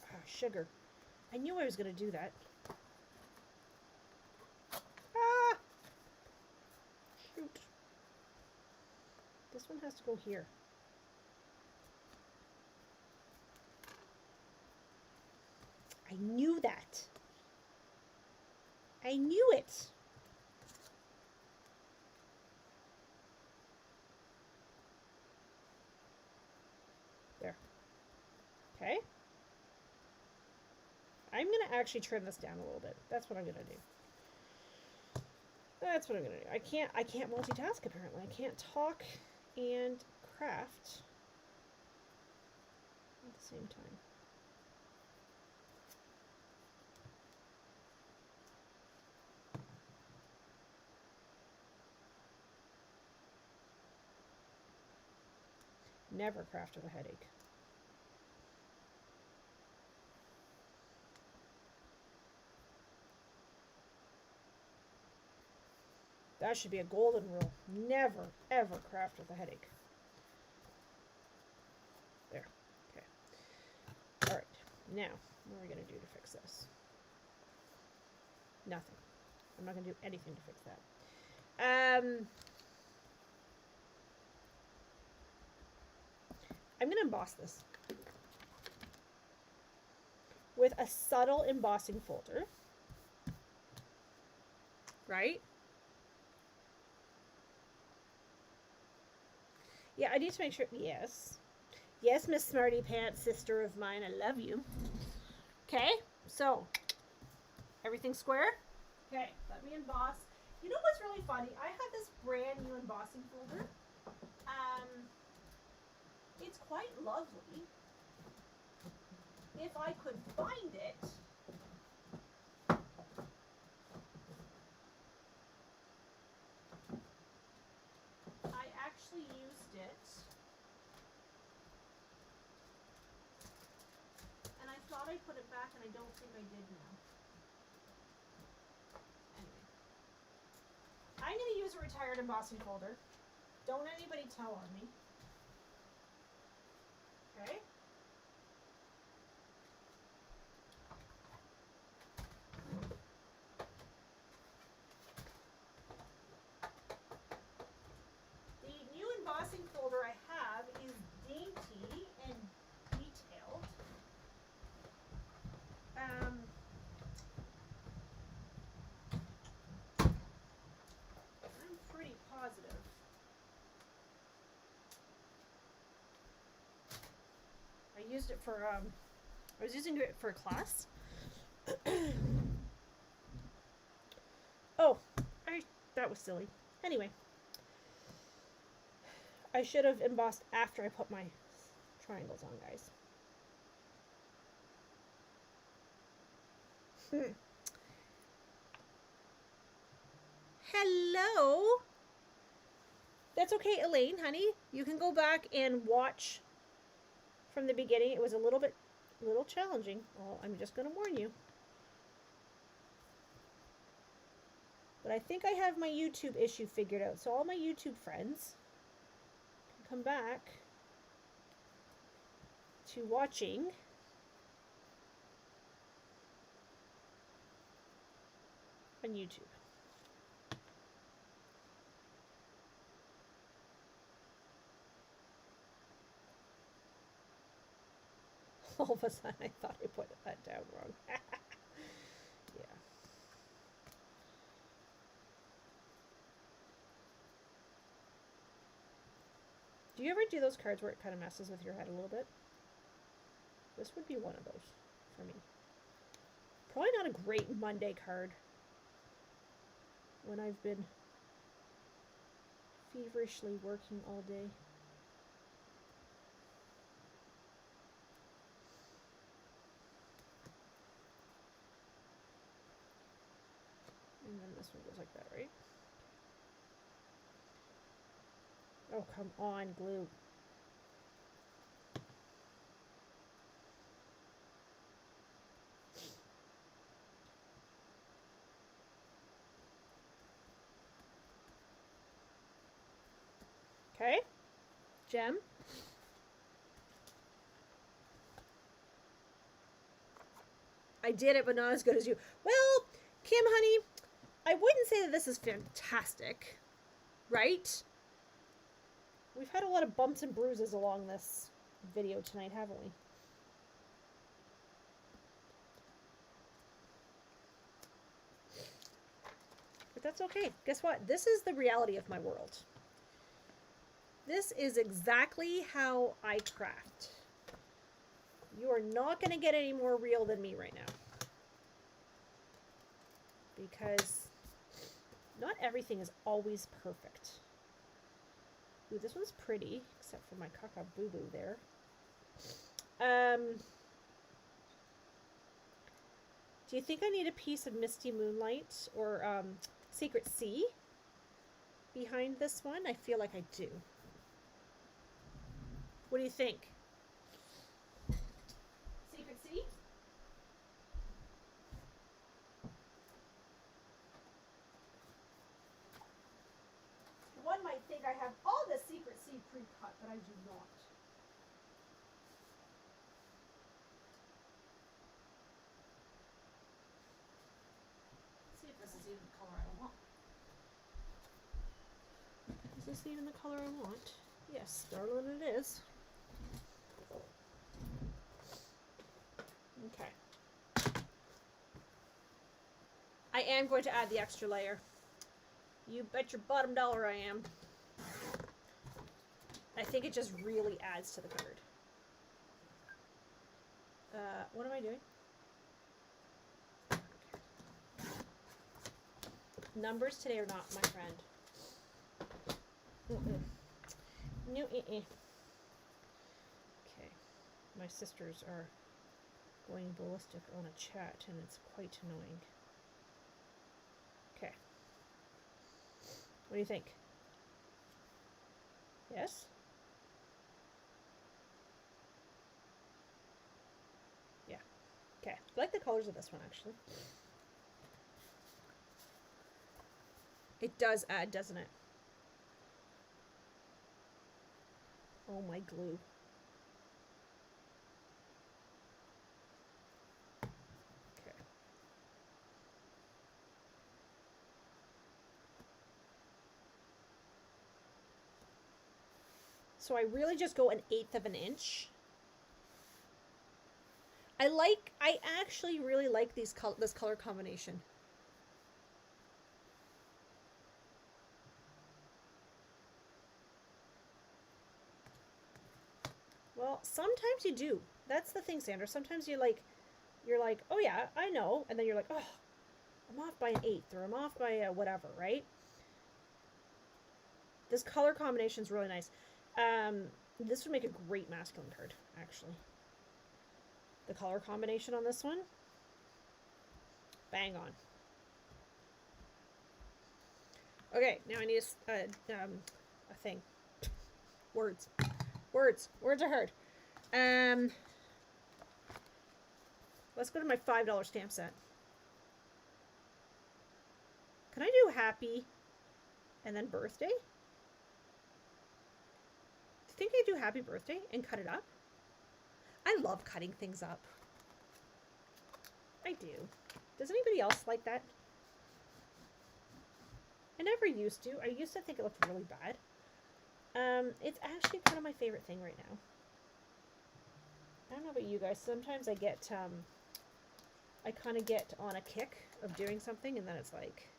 Oh, sugar. I knew I was going to do that. Ah! Shoot. This one has to go here. I knew that. I knew it. There. Okay. I'm going to actually trim this down a little bit. That's what I'm going to do. That's what I'm going to do. I can't multitask apparently. I can't talk and craft at the same time. Never craft with a headache. That should be a golden rule. Never, ever craft with a headache. Now, what are we going to do to fix this? Nothing. I'm not going to do anything to fix that. I'm going to emboss this with a subtle embossing folder, right? Yeah, I need to make sure, yes. Yes, Miss Smarty Pants, sister of mine, I love you. Okay, so, everything square? Okay, let me emboss. You know what's really funny? I have this brand new embossing folder. It's quite lovely. If I could find it. I actually used it. And I thought I put it back, and I don't think I did now. Anyway. I'm going to use a retired embossing folder. Don't anybody tell on me. Okay? The new embossing folder I have is dainty and detailed. I'm pretty positive. I used it for, I was using it for a class. Oh, that was silly. Anyway. I should have embossed after I put my triangles on, guys. Hello. That's okay, Elaine, honey. You can go back and watch from the beginning. It was a little challenging. Well, I'm just going to warn you. But I think I have my YouTube issue figured out. So all my YouTube friends can come back to watching on YouTube. All of a sudden, I thought I put that down wrong. Yeah. Do you ever do those cards where it kind of messes with your head a little bit? This would be one of those for me. Probably not a great Monday card when I've been feverishly working all day. And then this one goes like that, right? Oh, come on, glue. Okay, gem. I did it, but not as good as you. Well, Kim, honey, I wouldn't say that this is fantastic, right? We've had a lot of bumps and bruises along this video tonight, haven't we? But that's okay. Guess what? This is the reality of my world. This is exactly how I craft. You are not going to get any more real than me right now. Because not everything is always perfect. Ooh, this one's pretty, except for my caca boo-boo there. Do you think I need a piece of Misty Moonlight or Secret Sea behind this one? I feel like I do. What do you think? Secret Sea? One might think I have all the Secret Sea pre-cut, but I do not. this even the color I want? Yes, darling, it is. Okay. I am going to add the extra layer. You bet your bottom dollar I am. I think it just really adds to the card. What am I doing? Numbers today are not my friend. No, Okay. My sisters are going ballistic on a chat, and it's quite annoying. Okay. What do you think? Yes? Yeah. Okay. I like the colors of this one, actually. It does add, doesn't it? Oh, my glue. Okay. So I really just go 1/8 of an inch. I actually really like this color combination. Well, sometimes you do. That's the thing, Sandra. Sometimes you're like, oh yeah, I know, and then you're like, oh, I'm off by 1/8, or I'm off by whatever, right? This color combination is really nice. This would make a great masculine card, actually. The color combination on this one, bang on. Okay, now I need a thing. Words are hard. Let's go to my $5 stamp set. Can I do happy and then birthday? Do you think I do happy birthday and cut it up? I love cutting things up. I do. Does anybody else like that? I never used to. I used to think it looked really bad. It's actually kind of my favorite thing right now. I don't know about you guys. Sometimes I get, I kind of get on a kick of doing something, and then it's like,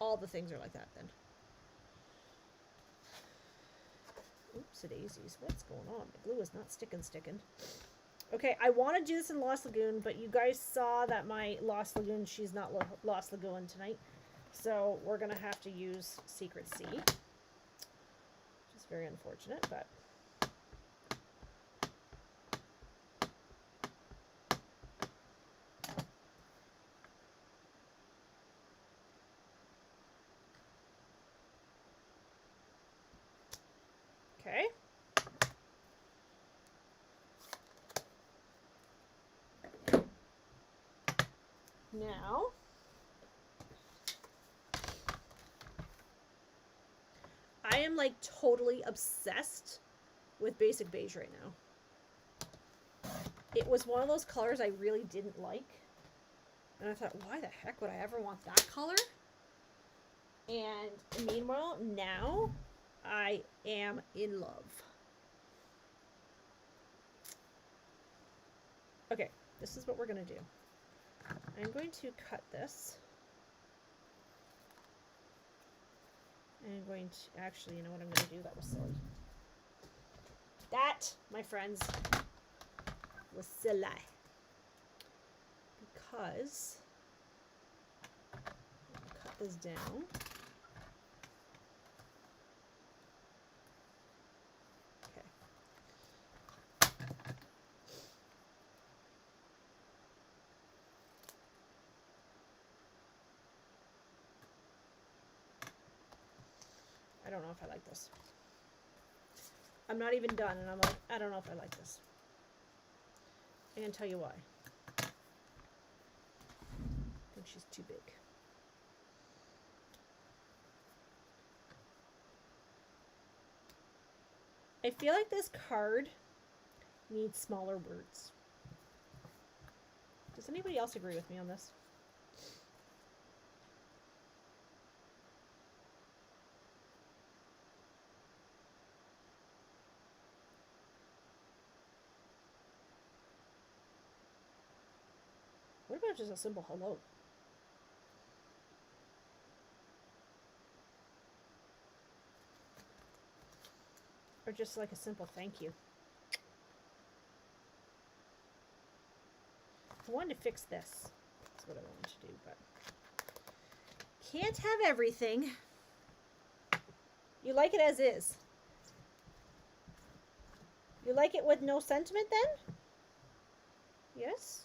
all the things are like that then. Oopsie-daisies. What's going on? The glue is not sticking. Okay, I want to do this in Lost Lagoon, but you guys saw that my Lost Lagoon, she's not Lost Lagoon tonight. So we're going to have to use Secret Sea. Which is very unfortunate, but... Okay. Now, I am like totally obsessed with basic beige right now. It was one of those colors I really didn't like. And I thought, why the heck would I ever want that color? And meanwhile, now I am in love. Okay, this is what we're going to do. I'm going to cut this. And I'm going to, actually, you know what I'm going to do? That was silly. That, my friends, was silly. Because, cut this down. I don't know if I like this. I'm not even done, and I'm like, I don't know if I like this. I'm going to tell you why. I think she's too big. I feel like this card needs smaller words. Does anybody else agree with me on this? about just a simple hello? Or just like a simple thank you. I wanted to fix this. That's what I wanted to do, but can't have everything. You like it as is? You like it with no sentiment then? Yes?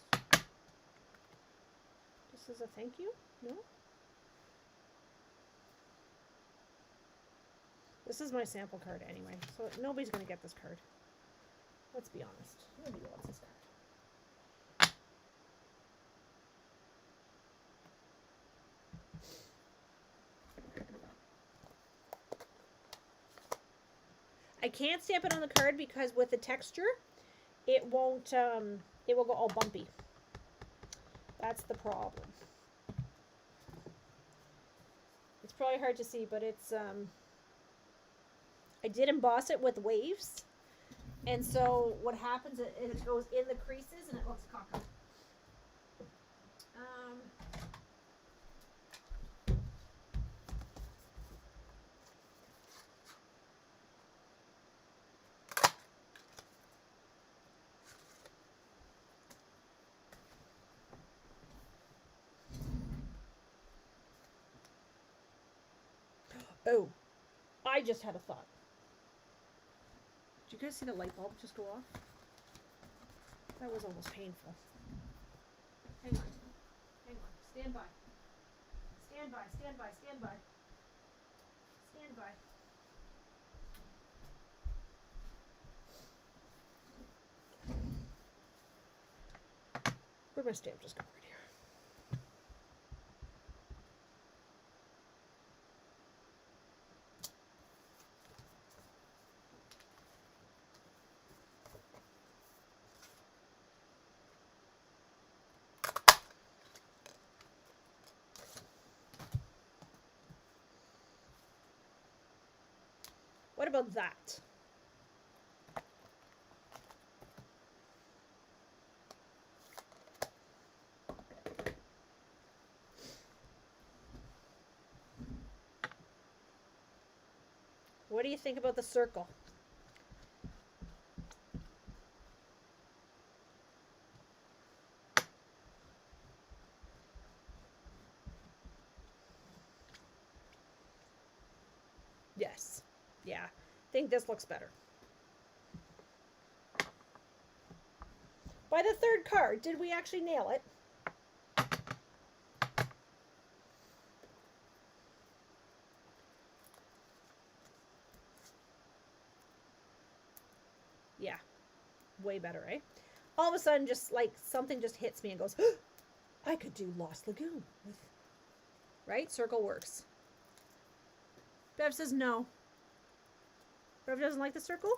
This is a thank you? No? This is my sample card anyway, so nobody's going to get this card. Let's be honest. Nobody wants this card. I can't stamp it on the card because with the texture, it won't, it will go all bumpy. That's the problem. It's probably hard to see, but it's, I did emboss it with waves. And so what happens is it goes in the creases and it looks cocky. Oh, I just had a thought. Did you guys see the light bulb just go off? That was almost painful. Hang on. Hang on. Stand by. Stand by, stand by, stand by. Stand by. Where'd my stamp just go? Right here. What about that? What do you think about the circle? Yes. Yeah. I think this looks better. By the third card, did we actually nail it? Yeah. Way better, eh? All of a sudden, just like something just hits me and goes, oh, I could do Lost Lagoon with, right? Circle works. Bev says no. Bev doesn't like the circle?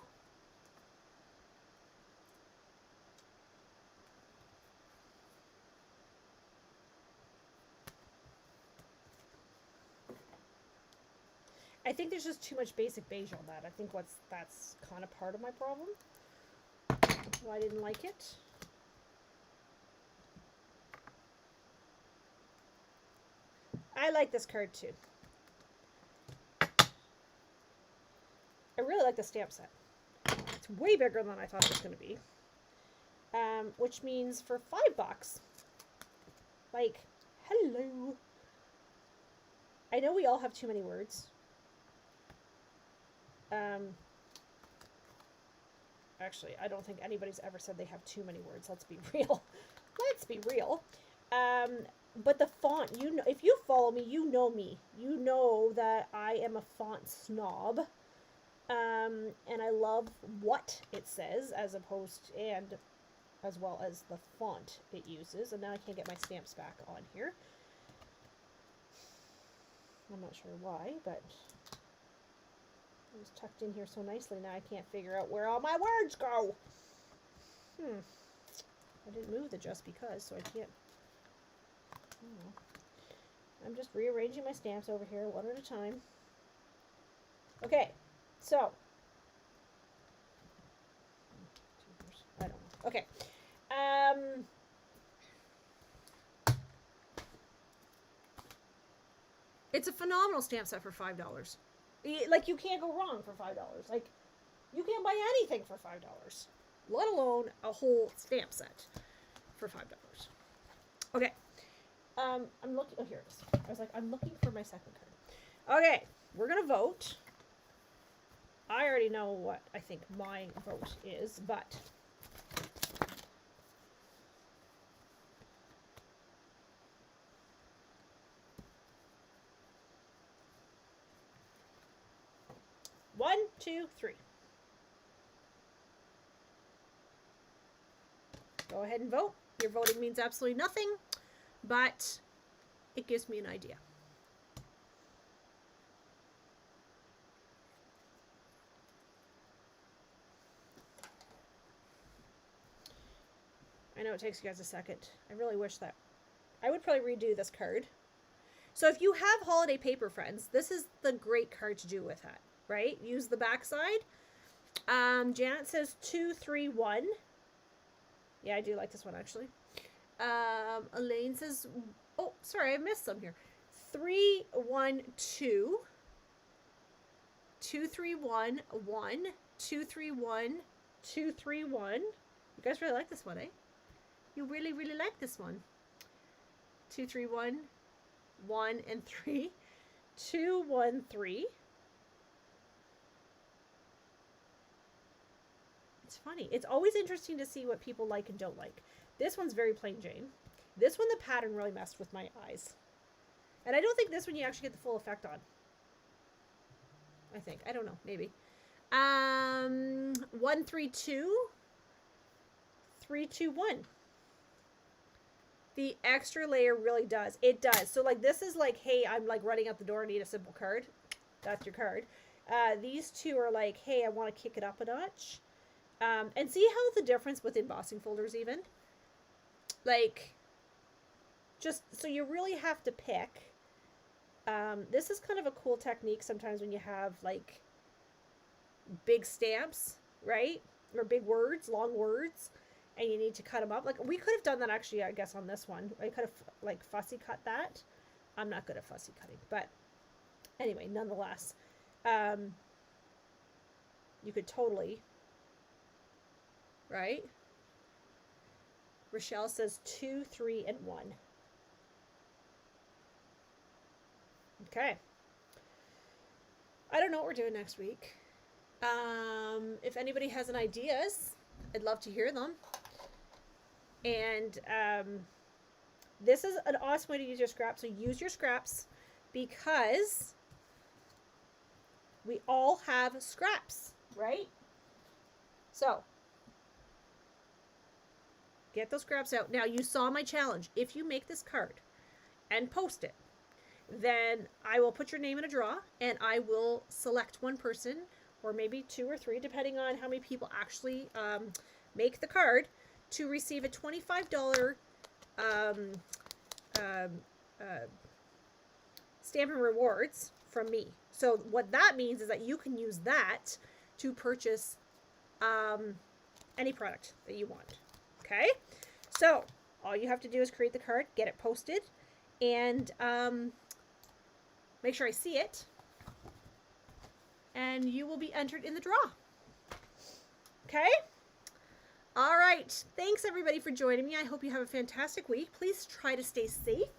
I think there's just too much basic beige on that. I think that's kind of part of my problem. Why I didn't like it. I like this card too. I really like the stamp set. It's way bigger than I thought it was going to be. Which means for $5, like, hello. I know we all have too many words. Actually, I don't think anybody's ever said they have too many words. Let's be real. Let's be real. But the font, you know, if you follow me, you know me. You know that I am a font snob. And I love what it says as opposed and as well as the font it uses. And now I can't get my stamps back on here. I'm not sure why, but it was tucked in here so nicely. Now I can't figure out where all my words go. I didn't move the just because, so I can't. I'm just rearranging my stamps over here one at a time. Okay, so I don't know. Okay. It's a phenomenal stamp set for $5. Like, you can't go wrong for $5. Like, you can't buy anything for $5, let alone a whole stamp set for $5. Okay. I'm looking. Oh, here it is. I was like, I'm looking for my second card. Okay, we're gonna vote. I already know what I think my vote is, but one, two, three. Go ahead and vote. Your voting means absolutely nothing, but it gives me an idea. I know it takes you guys a second. I really wish that I would probably redo this card. So if you have holiday paper, friends, this is the great card to do with that, right? Use the back side. Janet says 2, 3, 1. Yeah, I do like this one, actually. Elaine says, oh, sorry, I missed some here. 3, 1, 2. 2, 3, 1, 1. 2, 3, 1. 2, 3, 1. You guys really like this one, eh? You really, really like this one. 2, 3, 1. 1 and 3. 2, 1, 3. It's funny. It's always interesting to see what people like and don't like. This one's very plain Jane. This one, the pattern really messed with my eyes. And I don't think this one you actually get the full effect on. I think. I don't know. Maybe. 1, 3, 2. 3, 2, 1. The extra layer really does. It does. So, like, this is like, hey, I'm, like, running out the door and need a simple card. That's your card. These two are like, hey, I want to kick it up a notch. And see how the difference with embossing folders even? Like, just, so you really have to pick. This is kind of a cool technique sometimes when you have, like, big stamps, right? Or big words, long words. And you need to cut them up. Like, we could have done that actually, I guess, on this one. I could have, like, fussy cut that. I'm not good at fussy cutting. But anyway, nonetheless, you could totally, right? Rochelle says 2, 3, and 1. Okay. I don't know what we're doing next week. If anybody has any ideas, I'd love to hear them. And this is an awesome way to use your scraps. So use your scraps because we all have scraps, right? So get those scraps out. Now, you saw my challenge. If you make this card and post it, then I will put your name in a draw and I will select one person, or maybe 2 or 3, depending on how many people actually make the card, to receive a $25 Stampin' Rewards from me. So what that means is that you can use that to purchase any product that you want. Okay? So all you have to do is create the card, get it posted, and make sure I see it, and you will be entered in the draw. Okay? All right. Thanks, everybody, for joining me. I hope you have a fantastic week. Please try to stay safe.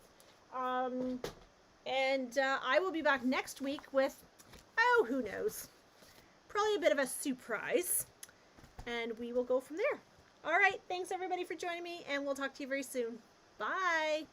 And I will be back next week with, oh, who knows, probably a bit of a surprise. And we will go from there. All right. Thanks, everybody, for joining me, and we'll talk to you very soon. Bye.